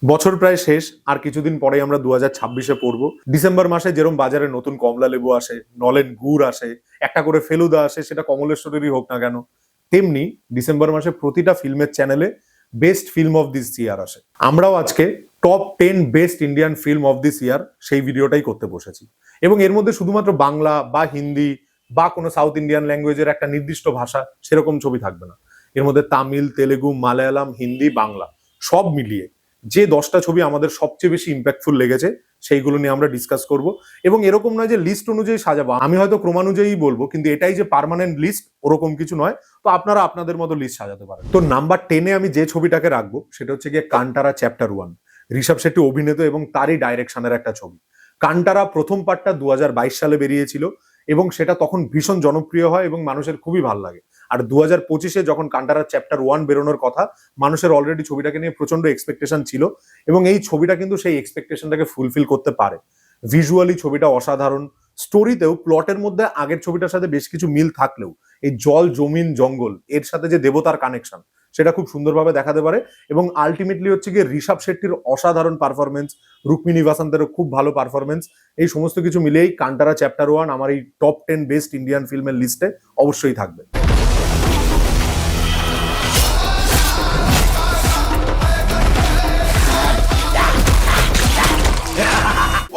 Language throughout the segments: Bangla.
বছর প্রায় শেষ, আর কিছুদিন পরেই আমরা 2026-এ পড়বো। ডিসেম্বর মাসে যেরকম বাজারে নতুন কমলা লেবু আসে, নলেন গুড় আসে, একটা করে ফেলুদা আসে, সেটা কমলেশ্বরেরই হোক না কেন, তেমনি ডিসেম্বর মাসে প্রতিটা ফিল্মের চ্যানেলে বেস্ট ফিল্ম অফ দিস ইয়ার আসে। আমরাও আজকে top 10 best Indian film of this ইয়ার সেই ভিডিওটাই করতে বসেছি। এবং এর মধ্যে শুধুমাত্র বাংলা বা হিন্দি বা কোনো সাউথ ইন্ডিয়ান ল্যাঙ্গুয়েজের একটা নির্দিষ্ট ভাষা সেরকম ছবি থাকবে না। এর মধ্যে তামিল, তেলেগু, মালায়ালাম, হিন্দি, বাংলা সব মিলিয়ে যে 10টা ছবি আমাদের সবচেয়ে বেশি ইম্প্যাক্টফুল লেগেছে সেইগুলো নিয়ে আমরা ডিসকাস করব। এবং এরকম নয় যে লিস্ট অনুযায়ী সাজাবো, আমি হয়তো ক্রমানুযায়ী বলবো, কিন্তু এটাই যে পার্মানেন্ট লিস্ট ওরকম কিছু নয়। তো আপনারা আপনাদের মতো লিস্ট সাজাতে পারেন। তো নাম্বার 10-এ আমি যে ছবিটাকে রাখবো সেটা হচ্ছে গিয়ে কান্টারা চ্যাপ্টার 1। ঋষভ শেট্টি অভিনীত এবং তারই ডাইরেকশনের একটা ছবি। কান্টারা প্রথম পার্টটা 2022 সালে বেরিয়েছিল এবং সেটা তখন ভীষণ জনপ্রিয় হয় এবং মানুষের খুবই ভালো লাগে। আর 2025-এ যখন কান্টারা চ্যাপ্টার 1 বেরোনোর কথা, মানুষের অলরেডি ছবিটাকে নিয়ে প্রচন্ড এক্সপেকটেশন ছিল এবং এই ছবিটা কিন্তু সেই এক্সপেকটেশনটাকে ফুলফিল করতে পারে। ভিজুয়ালি ছবিটা অসাধারণ, স্টোরিতেও প্লটের মধ্যে আগের ছবিটার সাথে বেশ কিছু মিল থাকলেও এই জল, জমিন, জঙ্গল এর সাথে যে দেবতার কানেকশন সেটা খুব সুন্দরভাবে দেখাতে পারে। এবং আলটিমেটলি হচ্ছে গিয়ে ঋষভ শেট্টির অসাধারণ পারফরমেন্স, রুক্মিণী ভাসান্তেরও খুব ভালো পারফরমেন্স, এই সমস্ত কিছু মিলিয়েই কান্টারা চ্যাপ্টার 1 আমার এই টপ 10 বেস্ট ইন্ডিয়ান ফিল্মের লিস্টে অবশ্যই থাকবে।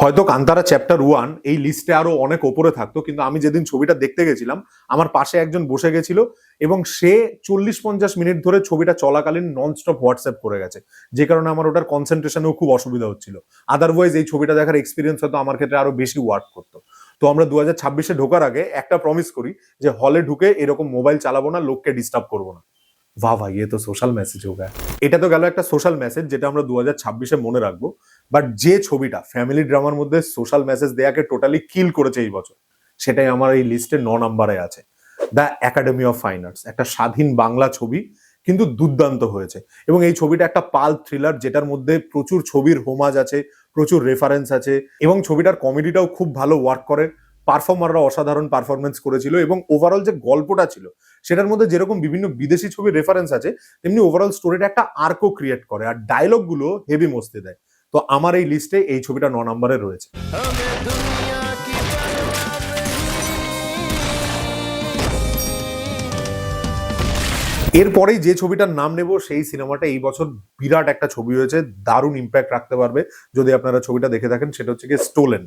হয়তো কান্তারা চ্যাপ্টার 1 এই লিস্টে আরো অনেক ওপরে থাকতো, কিন্তু আমি যেদিন ছবিটা দেখতে গেছিলাম আমার পাশে একজন বসে গেছিল এবং সে 40-50 মিনিট ধরে ছবিটা চলাকালীন ননস্টপ হোয়াটসঅ্যাপ করে গেছে, যে কারণে আমার ওটার কনসেন্ট্রেশনেও খুব অসুবিধা হচ্ছিল। আদারওয়াইজ এই ছবিটা দেখার এক্সপিরিয়েন্স হয়তো আমার ক্ষেত্রে আরো বেশি ওয়ার্ক করতো। তো আমরা 2026-এ ঢোকার আগে একটা প্রমিস করি যে হলে ঢুকে এরকম মোবাইল চালাবো না, লোককে ডিস্টার্ব করবো না। বাহ ভাই, এ তো সোশ্যাল মেসেজ হোগা। এটা তো গেল একটা সোশ্যাল মেসেজ যেটা আমরা 2026-এ মনে রাখবো। বাট যে ছবিটা ফ্যামিলি ড্রামার মধ্যে সোশ্যাল মেসেজ দেয়াকে টোটালি কিল করেছে এই বছর, সেটাই আমার এই লিস্টে 9 নম্বরে আছে। The academy of fine arts, একটা স্বাধীন বাংলা ছবি, কিন্তু দুর্দান্ত হয়েছে। এবং এই ছবিটা একটা পাল থ্রিলার যেটার মধ্যে প্রচুর ছবির হোমাজ আছে, প্রচুর রেফারেন্স আছে এবং ছবিটার কমেডিটাও খুব ভালো ওয়ার্ক করে। পারফর্মাররা অসাধারণ পারফরমেন্স করেছিল এবং ওভারঅল যে গল্পটা ছিল সেটার মধ্যে যেরকম বিভিন্ন বিদেশি ছবির রেফারেন্স আছে, তেমনি ওভারঅল স্টোরিটা একটা আর্কও ক্রিয়েট করে আর ডায়লগ গুলো হেভি মস্তি দেয়। তো আমার এই লিস্টে এই ছবিটা 9 নম্বরে রয়েছে। এরপরেই যে ছবিটার নাম নেব সেই সিনেমাটা এই বছর বিরাট একটা ছবি হয়েছে, দারুণ ইম্প্যাক্ট রাখতে পারবে যদি আপনারা ছবিটা দেখে থাকেন। সেটা হচ্ছে গিয়ে স্টোলেন,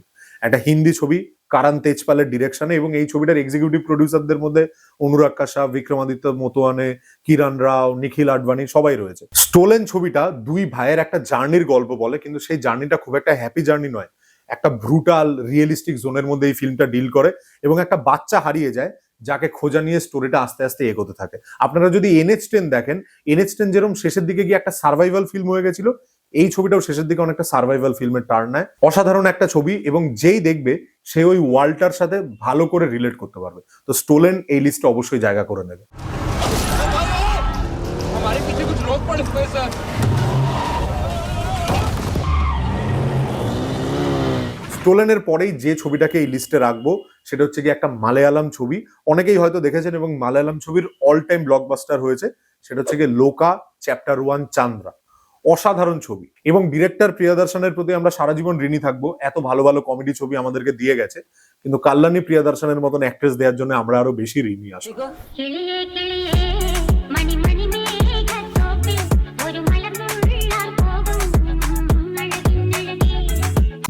একটা হিন্দি ছবি কারণ তেজপালের ডিরেকশনে। এবং এই ছবিটার এক্সিকিউটিভ প্রডিউসারদের মধ্যে অনুরাগ কাশ্যপ, বিক্রমাদিত্য মোতোয়ানে, কিরণ রাও, নিখিল আডবাণী সবাই রয়েছে। স্টোলেন ছবিটা দুই ভাইয়ের একটা জার্নির গল্প বলে, কিন্তু সেই জার্নিটা খুব একটা হ্যাপি জার্নি নয়, একটা ব্রুটাল রিয়েলিস্টিক জোনের মধ্যে এই ফিল্মটা ডিল করে এবং একটা বাচ্চা হারিয়ে যায় যাকে খোঁজা নিয়ে স্টোরিটা আস্তে আস্তে এগোতে থাকে। আপনারা যদি NH10 দেখেন, NH10 যেরকম শেষের দিকে গিয়ে একটা সার্ভাইভাল ফিল্ম হয়ে গেছিল, এই ছবিটাও শেষের দিকে অনেকটা সার্ভাইভাল ফিল্মের টার্ন নেয়। অসাধারণ একটা ছবি এবং যেই দেখবে সে ওই ওয়ার্ল্ডটার সাথে ভালো করে রিলেট করতে পারবে। তো স্টোলেন এই লিস্টে অবশ্যই জায়গা করে নেবে। हमारे पीछे कुछ लोग पड़े हुए हैं सर। স্টোলেনের পরেই যে ছবিটাকে এই লিস্টে রাখবো সেটা হচ্ছে কি একটা মালায়ালাম ছবি, অনেকেই হয়তো দেখেছেন এবং মালায়ালাম ছবির অল টাইম ব্লকবাস্টার হয়েছে। সেটা হচ্ছে কি লোকা চ্যাপ্টার 1 চান্দ্রা। অসাধারণ ছবি এবং ডিরেক্টর প্রিয়দর্শনের প্রতি আমরা সারা জীবন ঋণী থাকবো, এত ভালো ভালো কমেডি ছবি আমাদেরকে দিয়ে গেছে, কিন্তু কল্যাণী প্রিয়দর্শনের মতন অ্যাক্ট্রেস দেওয়ার জন্য আমরা আরো বেশি ঋণী আসবো।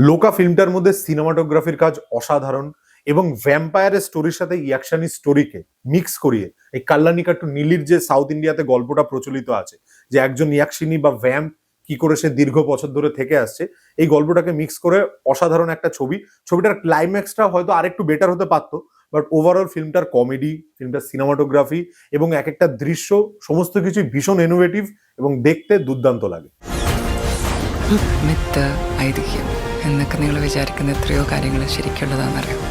লোকা ফিল্মটার মধ্যে সিনেমাটোগ্রাফির কাজ অসাধারণ এবং ভ্যাম্পায়ারের স্টোরির সাথে অ্যাকশনি স্টোরিকে মিক্স করিয়ে এই কল্যাণিকা টু নীলির যে সাউথ ইন্ডিয়াতে গল্পটা প্রচলিত আছে, যে একজন ইয়াকশিনী বা ভ্যাম্প কি করে সে দীর্ঘ বছর ধরে থেকে আসছে, এই গল্পটাকে মিক্স করে অসাধারণ একটা ছবি। ছবিটার ক্লাইম্যাক্সটা হয়তো আরেকটু বেটার হতে পারতো, বাট ওভারঅল ফিল্মটার কমেডি, ফিল্মটার সিনেমাটোগ্রাফি এবং এক একটা দৃশ্য সমস্ত কিছু ভীষণ ইনোভেটিভ এবং দেখতে দুর্দান্ত লাগে। മിത്ത്, ഐതിഹ്യം എന്നൊക്കെ നിങ്ങൾ വിചാരിക്കുന്ന എത്രയോ കാര്യങ്ങൾ ശരിക്കുള്ളതാണെന്നറിയാം।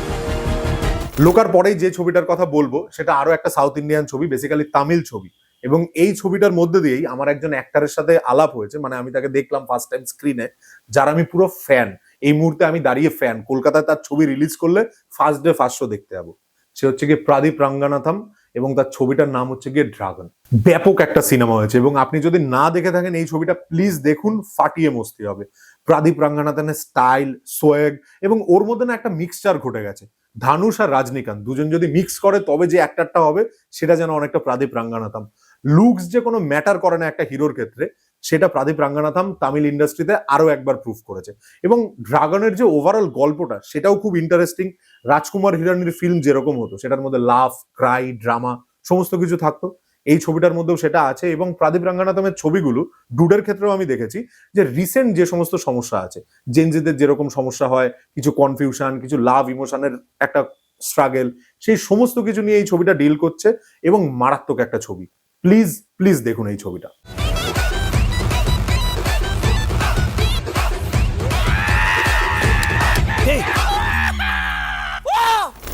লোকার পরেই যে ছবিটার কথা বলবো সেটা আরো একটা সাউথ ইন্ডিয়ান ছবি, বেসিক্যালি তামিল ছবি। এবং এই ছবিটার মধ্যে দিয়েই আমার একজন অ্যাক্টরের সাথে আলাপ হয়েছে, মানে আমি তাকে দেখলাম ফার্স্ট টাইম স্ক্রিনে, যার আমি পুরো ফ্যান। এই মুহূর্তে আমি দাঁড়িয়ে ফ্যান, কলকাতায় তার ছবি রিলিজ করলে ফার্স্ট ডে ফার্স্ট শো দেখতে যাবো। সে হচ্ছে কি প্রদীপ রঙ্গনাথম এবং তার ছবিটার নাম হচ্ছে গিয়ে ড্রাগন। ব্যাপক একটা সিনেমা হয়েছে এবং আপনি যদি না দেখে থাকেন এই ছবিটা প্লিজ দেখুন, ফাটিয়ে মস্তি হবে। প্রদীপ রাঙ্গানাথনের স্টাইল, সোয়েগ এবং ওর মধ্যে না একটা মিক্সচার ঘটে গেছে। ধানুষ আর রজনীকান্ত দুজন যদি মিক্স করে তবে যে অ্যাক্টরটা হবে সেটা যেন অনেকটা প্রদীপ রাঙ্গানাথম। লুকস যে কোনো ম্যাটার করে না একটা হিরোর ক্ষেত্রে, সেটা প্রদীপ রাঙ্গানাথম তামিল ইন্ডাস্ট্রিতে আরো একবার প্রুভ করেছে। এবং ড্রাগনের যে ওভারঅল গল্পটা সেটাও খুব ইন্টারেস্টিং। রাজকুমার হিরানির ফিল্ম যেরকম হতো সেটার মধ্যে লাফ, ক্রাই, ড্রামা সমস্ত কিছু থাকতো, এই ছবিটার মধ্যেও সেটা আছে। এবং প্রদীপ রাঙ্গানাথমের ছবিগুলো, ডুডের ক্ষেত্রেও আমি দেখেছি যে রিসেন্ট যে সমস্ত সমস্যা আছে, জেনজিদের যেরকম সমস্যা হয়, কিছু কনফিউশন, কিছু লাভ ইমোশনের একটা স্ট্রাগল, সেই সমস্ত কিছু নিয়ে এই ছবিটা ডিল করছে এবং মারাত্মক একটা ছবি। প্লিজ প্লিজ দেখুন এই ছবিটা।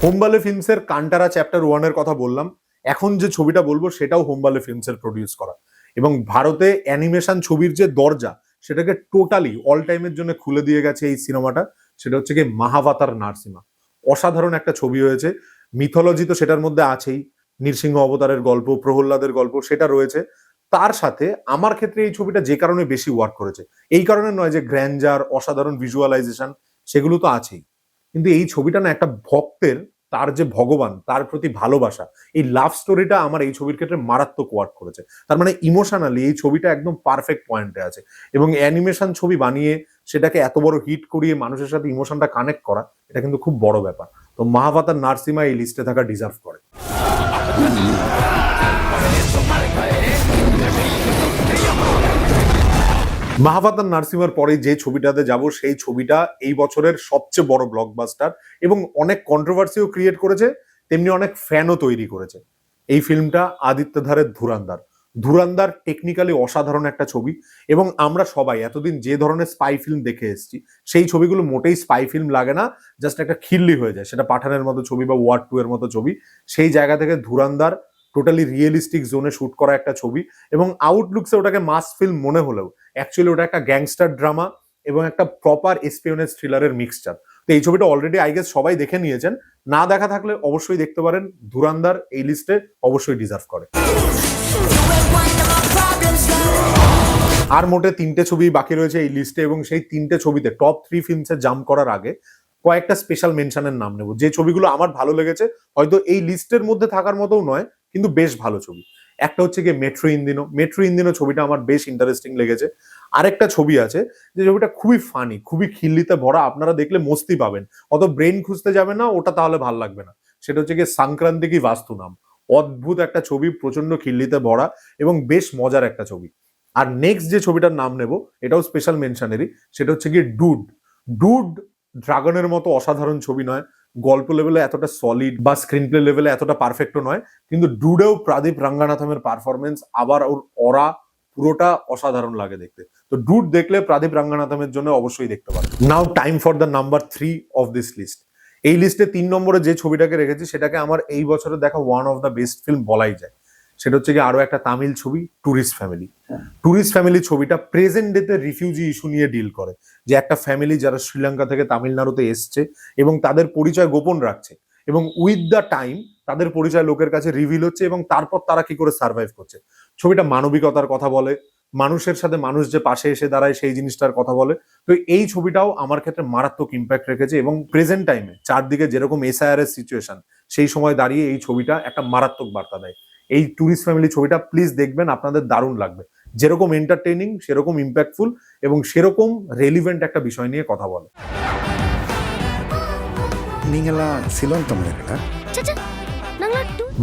হোমবালে ফিল্মসের কান্টারা চ্যাপ্টার 1 এর কথা বললাম, এখন যে ছবিটা বলবো সেটাও হোমবালে ফিল্মসের প্রডিউস করা। এবং ভারতে অ্যানিমেশন ছবির যে দরজা সেটাকে টোটালি অল টাইমের জন্য খুলে দিয়ে গেছে এই সিনেমাটা। সেটা হচ্ছে কি মহাভাতার নারসিমা। অসাধারণ একটা ছবি হয়েছে। মিথোলজি তো সেটার মধ্যে আছেই, নৃসিংহ অবতারের গল্প, প্রহ্লাদের গল্প সেটা রয়েছে। তার সাথে আমার ক্ষেত্রে এই ছবিটা যে কারণে বেশি ওয়ার্ক করেছে, এই কারণে নয় যে গ্র্যান্ডার, অসাধারণ ভিজুয়ালাইজেশন সেগুলো তো আছেই, কিন্তু এই ছবিটা না একটা ভক্তের, তার যে ভগবান তার প্রতি ভালোবাসা, এই লাভ স্টোরিটা আমার এই ছবির ক্ষেত্রে মারাত্মক ওয়ার্ক করেছে। তার মানে ইমোশনালি এই ছবিটা একদম পারফেক্ট পয়েন্টে আছে। এবং অ্যানিমেশন ছবি বানিয়ে সেটাকে এত বড় হিট করিয়ে মানুষের সাথে ইমোশনটা কানেক্ট করা, এটা কিন্তু খুব বড় ব্যাপার। তো মহাভাতার নারসিমা এই লিস্টে থাকা ডিজার্ভ করে। মহাভাতার নারসিমার পরে যে ছবিটাতে যাব সেই ছবিটা এই বছরের সবচেয়ে বড় ব্লকবাস্টার এবং অনেক কন্ট্রোভার্সিও ক্রিয়েট করেছে, তেমনি অনেক ফ্যানও তৈরি করেছে। এই ফিল্মটা আদিত্য ধারের ধুরান্ধার। ধুরান্ধার টেকনিক্যালি অসাধারণ একটা ছবি এবং আমরা সবাই এতদিন যে ধরনের স্পাই ফিল্ম দেখে এসেছি সেই ছবিগুলো মোটেই স্পাই ফিল্ম লাগে না, জাস্ট একটা খিল্লি হয়ে যায়, সেটা পাঠানের মতো ছবি বা ওয়ার 2 এর মতো ছবি। সেই জায়গা থেকে ধুরান্ধার টোটালি রিয়েলিস্টিক জোনে শুট করা একটা ছবি এবং আউটলুকসে ওটাকে মাস ফিল্ম মনে হলেও অ্যাকচুয়ালি ওটা একটা গ্যাংস্টার ড্রামা এবং একটা প্রপার এসপিওনেজ থ্রিলারের মিক্সচার। তো এই ছবিটা অলরেডি আই গেস সবাই দেখে নিয়েছেন, না দেখা থাকলে অবশ্যই দেখতে পারেন। ধুরান্ধার এই লিস্টে অবশ্যই ডিজার্ভ করে। আর মোটে 3টে ছবি বাকি রয়েছে এই লিস্টে এবং সেই 3টে ছবিতে টপ 3 ফিল্মসে জাম্প করার আগে কয়েকটা স্পেশাল মেনশনের নাম নেব, যে ছবিগুলো আমার ভালো লেগেছে, হয়তো এই লিস্টের মধ্যে থাকার মতোও নয় কিন্তু বেশ ভালো ছবি। একটা হচ্ছে গিয়ে মেট্রো ইন্দিনো। মেট্রো ইন্দিনো ছবিটা আমার বেশ ইন্টারেস্টিং লেগেছে। আরেকটা ছবি আছে যে ছবিটা খুবই ফানি, খুবই খিল্লিতে ভরা, আপনারা দেখলে মস্তি পাবেন, অত ব্রেন খুঁজতে যাবেন না, ওটা তাহলে ভাল লাগবে না। সেটা হচ্ছে গিয়ে সংক্রান্তি কি বাস্তু নাম। অদ্ভুত একটা ছবি, প্রচন্ড খিল্লিতে ভরা এবং বেশ মজার একটা ছবি। আর নেক্সট যে ছবিটার নাম নেব এটাও স্পেশাল মেনশনেরই, সেটা হচ্ছে গিয়ে ডুড। ডুড ড্রাগনের মতো অসাধারণ ছবি নয়, গল্প লেভেলে এতটা সলিড বা স্ক্রিন প্লে লেভেলে এতটা পারফেক্টও নয়, কিন্তু ডুডেও প্রদীপ রাঙ্গানাথমের পারফরমেন্স, আবার ওর অরা, পুরোটা অসাধারণ লাগে দেখতে। তো ডুড দেখলে প্রদীপ রাঙ্গানাথমের জন্য অবশ্যই দেখতে পারেন। Now time for the number 3 of this list. এই লিস্টে 3 নম্বরে যে ছবিটাকে রেখেছি সেটাকে আমার এই বছরে দেখা one of the best film বলাই যায়। সেটা হচ্ছে কি আরো একটা তামিল ছবি, টুরিস্ট ফ্যামিলি। টুরিস্ট ফ্যামিলি ছবিটা প্রেজেন্ট ডেতে রিফিউজি ইস্যু নিয়ে ডিল করে, যে একটা ফ্যামিলি যারা শ্রীলঙ্কা থেকে তামিলনাড়ুতে এসছে এবং তাদের পরিচয় গোপন রাখছে এবং উইথ দ্য টাইম তাদের পরিচয় লোকের কাছে রিভিল হচ্ছে এবং তারপর তারা কি করে সার্ভাইভ করছে। ছবিটা মানবিকতার কথা বলে, মানুষের সাথে মানুষ যে পাশে এসে দাঁড়ায় সেই জিনিসটার কথা বলে। তো এই ছবিটাও আমার ক্ষেত্রে মারাত্মক ইম্প্যাক্ট রেখেছে এবং প্রেজেন্ট টাইমে চারদিকে যেরকম এসআইআর এর সিচুয়েশন, সেই সময় দাঁড়িয়ে এই ছবিটা একটা মারাত্মক বার্তা দেয়। এই টুরিস্ট ফ্যামিলি ছবিটা প্লিজ দেখবেন, আপনাদের দারুণ লাগবে। যেরকম এন্টারটেইনিং সেরকম ইম্প্যাক্টফুল এবং সেরকম রেলিভেন্ট একটা বিষয় নিয়ে কথা বলে।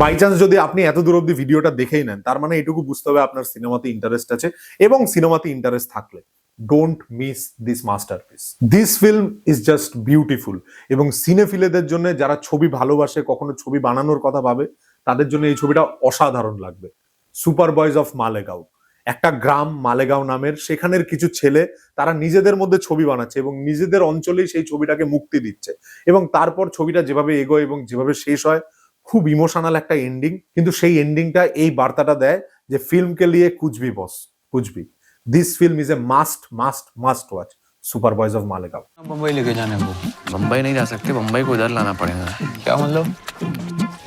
বাই চান্স যদি আপনি এত দূর অব্দি ভিডিওটা দেখেই নেন, তার মানে এটুকু বুঝতে হবে আপনার সিনেমাতে ইন্টারেস্ট আছে এবং সিনেমাতে ইন্টারেস্ট থাকলে don't miss this masterpiece. This film is just beautiful এবং সিনেফিলেদের জন্য, যারা ছবি ভালোবাসে, কখনো ছবি বানানোর কথা ভাবে, তাদের জন্য এই ছবিটা অসাধারণ লাগবে। সুপার বয়েজ অফ মালেগাঁও, একটা গ্রাম মালেগাঁও নামের, সেখানের কিছু ছেলে তারা নিজেদের মধ্যে ছবি বানাচ্ছে এবং নিজেদের অঞ্চলেই সেই ছবিটাকে মুক্তি দিচ্ছে এবং তারপর ছবিটা যেভাবে এগোয় এবং যেভাবে শেষ হয়, খুব ইমোশনাল একটা এন্ডিং। কিন্তু সেই এন্ডিংটা এই বার্তাটা দেয় যে ফিল্মকে লিয়ে কুচবি বস, কুচবি। This film is a must must must watch, super boys of Malegaon. Mumbai लेके जाने को। मुंबई नहीं जा सकते, मुंबई को इधर लाना पड़ेगा। क्या मतलब?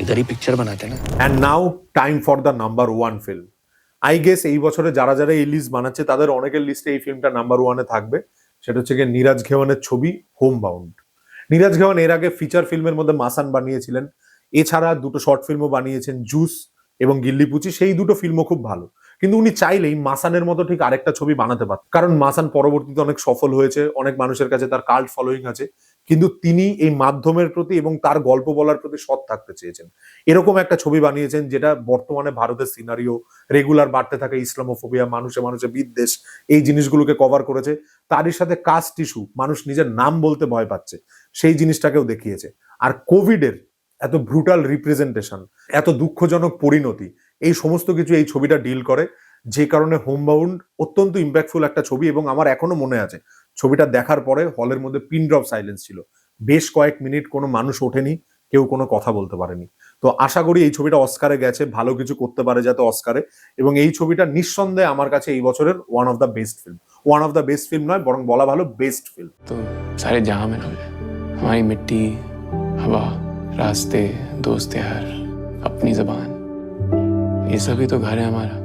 इधर ही पिक्चर बनाते ना। And now time for the number one film. I guess এই বছরে যারা যারা এই লিস্ট বানাচ্ছে তাদের অনেকের লিস্টে এই ফিল্মটা নাম্বার ওয়ানে থাকবে। সেটা হচ্ছে গিয়ে নীরাজ ঘেওয়ানের ছবি হোম বাউন্ড। নীরাজ ঘেওয়ান এর আগে ফিচার ফিল্মের মধ্যে মাসান বানিয়েছিলেন, এছাড়া দুটো শর্ট ফিল্মও বানিয়েছেন, জুস এবং গিল্লিপুচি। সেই দুটো ফিল্মও খুব ভালো, কিন্তু উনি চাইলেই মাসানের মতো ঠিক আরেকটা ছবি বানাতে পারতেন, কারণ মাসান পরবর্তীতে অনেক সফল হয়েছে, অনেক মানুষের কাছে তার কাল্ট ফলোয়িং আছে, কিন্তু তিনি এই মাধ্যমের প্রতি এবং তার গল্প বলার প্রতি সৎ থাকতে চেয়েছেন। এরকম একটা ছবি বানিয়েছেন যেটা বর্তমানে ভারতের সিনারিও, রেগুলার বাড়তে থাকে ইসলামোফোবিয়া, মানুষে মানুষে বিদ্বেষ, এই জিনিসগুলোকে কভার করেছে। তারই সাথে কাস্ট ইস্যু, মানুষ নিজের নাম বলতে ভয় পাচ্ছে, সেই জিনিসটাকেও দেখিয়েছে। আর কোভিডের এত ব্রুটাল রিপ্রেজেন্টেশন, এত দুঃখজনক পরিণতি, এই সমস্ত কিছু এই ছবিটা ডিল করে, যে কারণে হোমবাউন্ড অত্যন্ত ইম্প্যাক্টফুল একটা ছবি। এবং আমার এখনো মনে আছে ছবিটা দেখার পরে হলের মধ্যে পিন ড্রপ সাইলেন্স ছিল, বেশ কয়েক মিনিট কোনো মানুষ ওঠেনি, কেউ কোনো কথা বলতে পারেনি। তো আশা করি এই ছবিটা অস্কারে গেছে, ভালো কিছু করতে পারে যাতে অস্কারে। এবং এই ছবিটা নিঃসন্দেহে আমার কাছে এই বছরের one of the best film. One of the best film নয়, বরং বলা ভালো বেস্ট ফিল্ম। तो सारे जहां में हम हमारी मिट्टी, हवा, रास्ते, दोस्त यार, अपनी जबान, ये सभी तो घर है हमारा।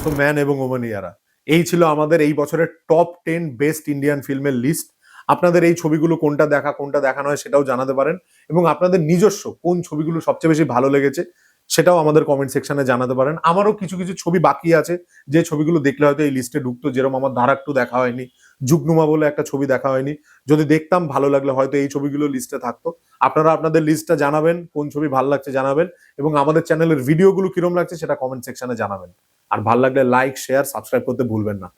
তো ম্যান এবং ওমানিয়ারা, এই ছিল আমাদের এই বছরের টপ 10 বেস্ট ইন্ডিয়ান ফিল্মের লিস্ট। আপনাদের এই ছবিগুলো কোনটা দেখা কোনটা দেখা নয় সেটাও জানাতে পারেন, এবং আপনাদের নিজস্ব কোন ছবিগুলো সবচেয়ে বেশি ভালো লেগেছে সেটাও আমাদের কমেন্ট সেকশনে জানাতে পারেন। আমারও কিছু কিছু ছবি বাকি আছে যে ছবিগুলো দেখলে হয়তো এই লিস্টে ঢুকতো, যেরকম আমার ধারাক্টু দেখা হয়নি, জুগনুমা বলে একটা ছবি দেখা হয়নি, যদি দেখতাম ভালো লাগলে হয়তো এই ছবিগুলো লিস্টে থাকতো। আপনারা আপনাদের লিস্টটা জানাবেন, কোন ছবি ভালো লাগছে জানাবেন, এবং আমাদের চ্যানেলের ভিডিওগুলো কিরম লাগছে সেটা কমেন্ট সেকশনে জানাবেন। আর ভালো লাগলে লাইক, শেয়ার, সাবস্ক্রাইব করতে ভুলবেন না।